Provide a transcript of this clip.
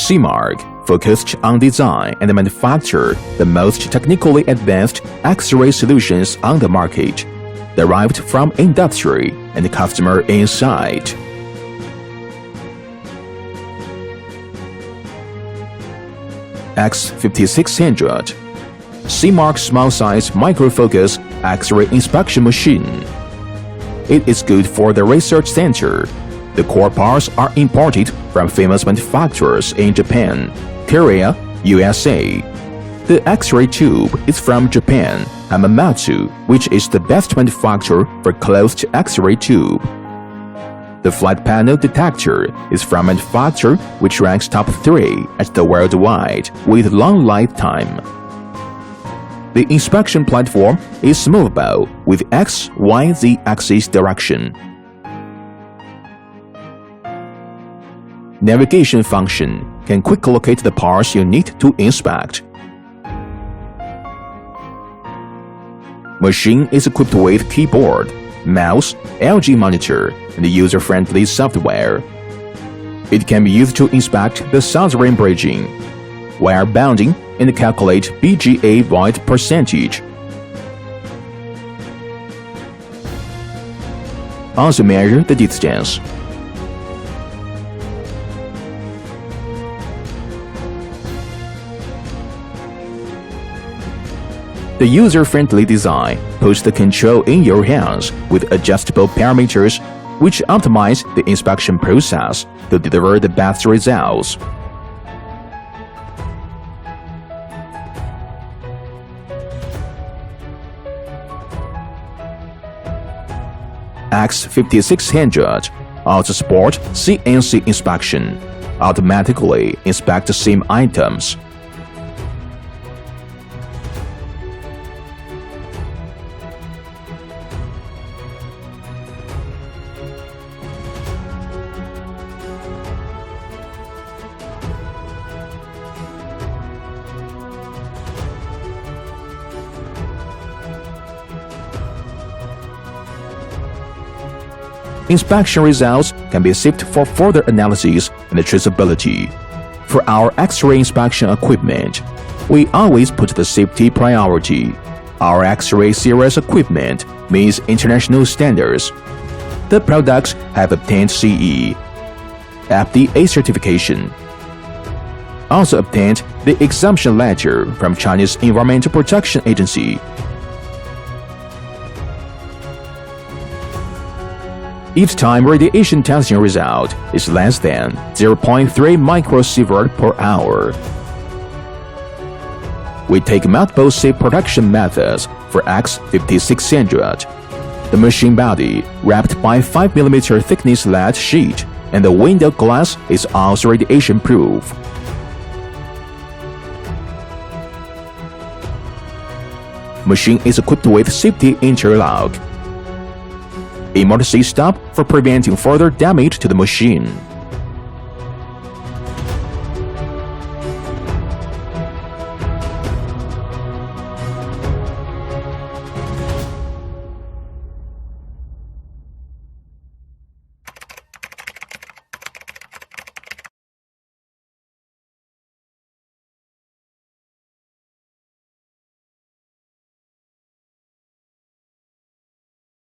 Seamark focused on design and manufacture the most technically advanced X-ray solutions on the market, derived from industry and customer insight. X5600 Seamark small-size microfocus X-ray inspection machine. It is good for the research center. The core parts are imported from famous manufacturers in Japan, Korea, USA. The X-ray tube is from Japan, Hamamatsu, which is the best manufacturer for closed X-ray tube. The flat panel detector is from manufacturer which ranks top 3 at the worldwide with long lifetime. The inspection platform is movable with X, Y, Z axis direction. Navigation function can quickly locate the parts you need to inspect. Machine is equipped with keyboard, mouse, LG monitor, and user-friendly software. It can be used to inspect the soldering bridging, wire bonding, and calculate BGA void percentage. Also measure the distance. The user-friendly design puts the control in your hands with adjustable parameters which optimize the inspection process to deliver the best results. X5600 also support CNC inspection, automatically inspect SIM items. Inspection results can be saved for further analysis and traceability. For our X-ray inspection equipment, we always put the safety priority. Our X-ray series equipment meets international standards. The products have obtained CE, FDA certification. Also obtained the exemption letter from Chinese Environmental Protection Agency. Each time radiation testing result is less than 0.3 microsievert per hour. We take multiple SiP production methods for X5600. The machine body wrapped by 5mm thickness lead sheet and the window glass is also radiation proof. Machine is equipped with safety interlock, emergency stop for preventing further damage to the machine.